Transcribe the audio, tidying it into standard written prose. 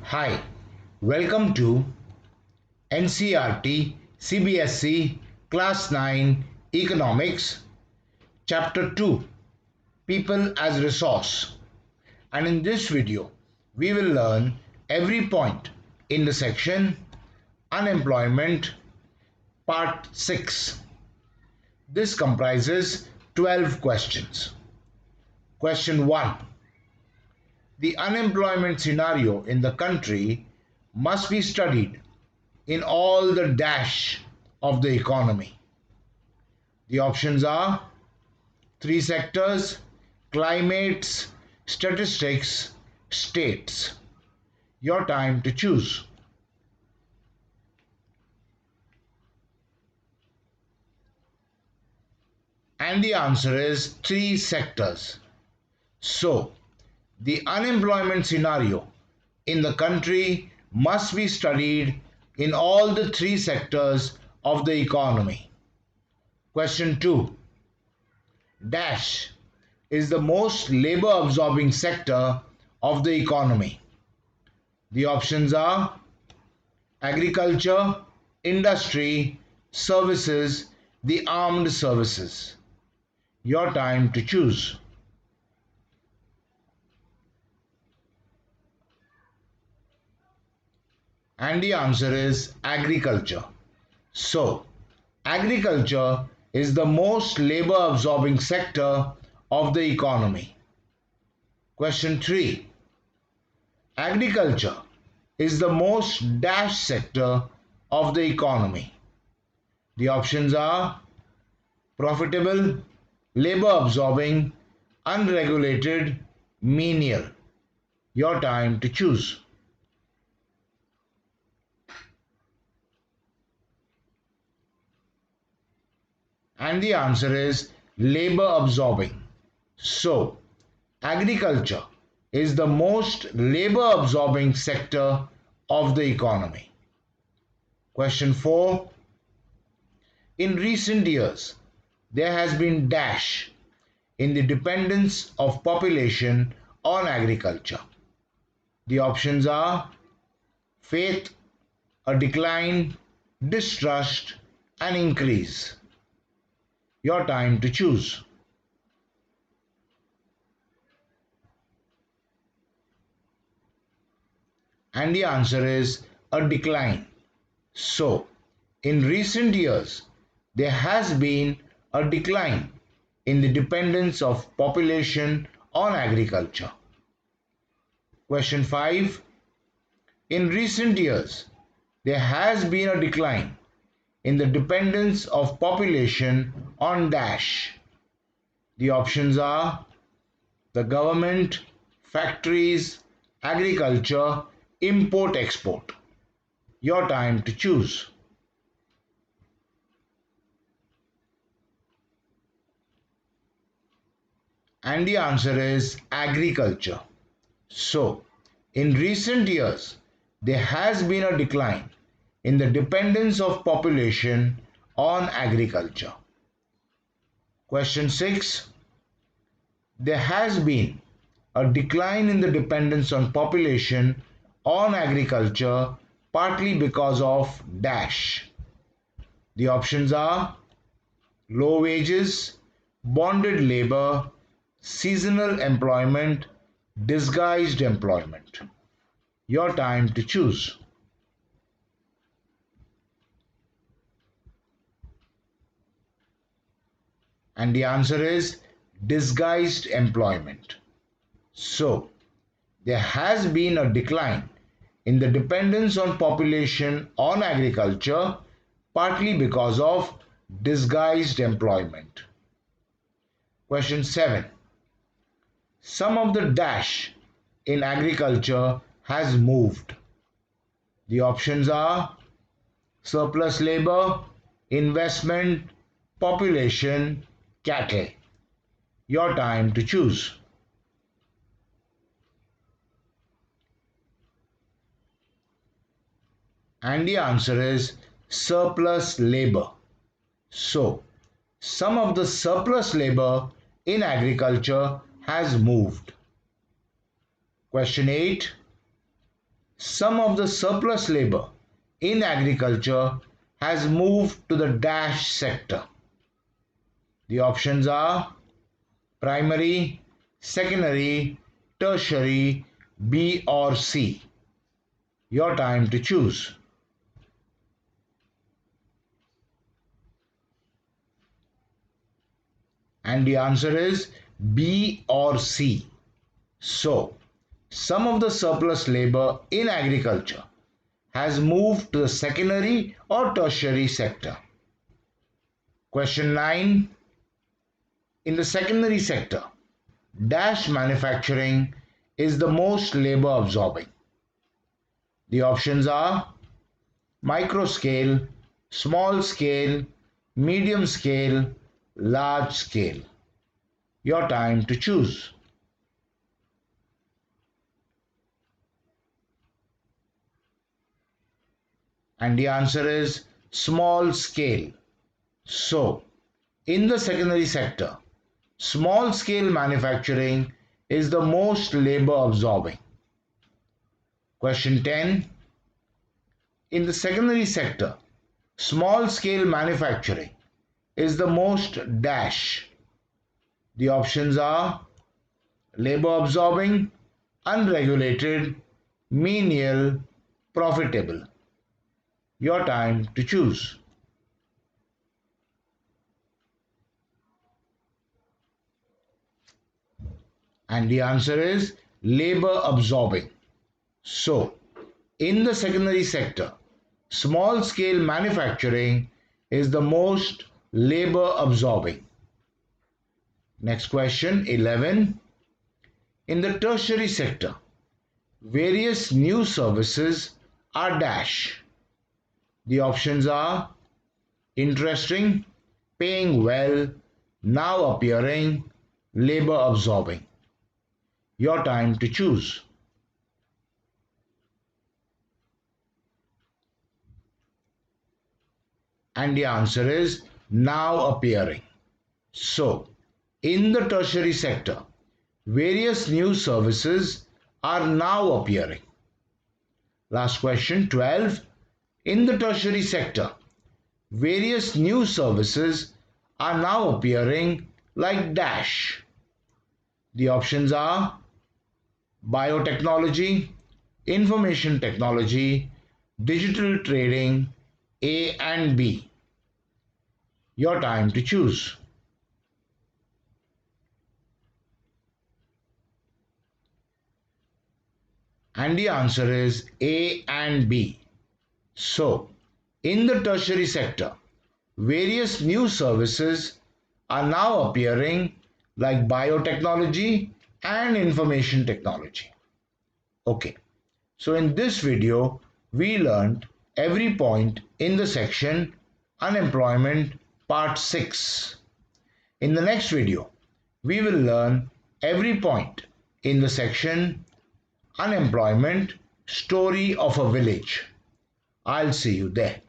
Hi, welcome to NCERT CBSE Class 9 Economics Chapter 2 People as Resource, and in this video we will learn every point in the section Unemployment Part 6. This comprises 12 questions. Question 1. The unemployment scenario in the country must be studied in all the dash of the economy. The options are three sectors, climates, statistics, states. Your time to choose. And the answer is three sectors. So, the unemployment scenario in the country must be studied in all the three sectors of the economy. Question 2. Dash is the most labor absorbing sector of the economy. The options are agriculture, industry, services, the armed services. Your time to choose. And the answer is agriculture. So, agriculture is the most labor absorbing sector of the economy. Question 3. Agriculture is the most dash sector of the economy. The options are profitable, labor absorbing, unregulated, menial. Your time to choose. And the answer is labor absorbing. So, agriculture is the most labor absorbing sector of the economy. Question 4. In recent years, there has been dash in the dependence of population on agriculture. The options are faith, a decline, distrust, and increase. Your time to choose. And the answer is a decline. So, in recent years, there has been a decline in the dependence of population on agriculture. Question 5. In recent years, there has been a decline in the dependence of population on dash. The options are the government, factories, agriculture, import export. Your time to choose. And the answer is agriculture. So, in recent years, there has been a decline in the dependence of population on agriculture. Question 6. There has been a decline in the dependence on population on agriculture partly because of dash. The options are low wages, bonded labor, seasonal employment, disguised employment. Your time to choose. And the answer is disguised employment. So, there has been a decline in the dependence on population on agriculture partly because of disguised employment. Question 7. Some of the dash in agriculture has moved. The options are surplus labor, investment, population, cattle. Your time to choose. And the answer is surplus labor. So, some of the surplus labor in agriculture has moved. Question 8. some of the surplus labor in agriculture has moved to the dash sector. The options are primary, secondary, tertiary, B or C. Your time to choose. And the answer is B or C. So, some of the surplus labor in agriculture has moved to the secondary or tertiary sector. Question 9. In the secondary sector, dash manufacturing is the most labor absorbing. The options are micro scale, small scale, medium scale, large scale. Your time to choose. And the answer is small scale. So, in the secondary sector, small scale manufacturing is the most labor absorbing. Question 10. In the secondary sector, small scale manufacturing is the most dash. The options are labor absorbing, unregulated, menial, profitable. Your time to choose. And the answer is labor absorbing. So, in the secondary sector, small scale manufacturing is the most labor absorbing. Next question 11. In the tertiary sector, various new services are dash. The options are interesting, paying well, now appearing, labor absorbing. Your time to choose. And the answer is now appearing. So, in the tertiary sector, various new services are now appearing. Last question 12. In the tertiary sector, various new services are now appearing like dash. The options are biotechnology, information technology, digital trading, A and B. Your time to choose. And the answer is A and B. So, in the tertiary sector, various new services are now appearing like biotechnology and information technology. Okay, so in this video, we learned every point in the section Unemployment Part 6. In the next video, we will learn every point in the section Unemployment Story of a Village. I'll see you there.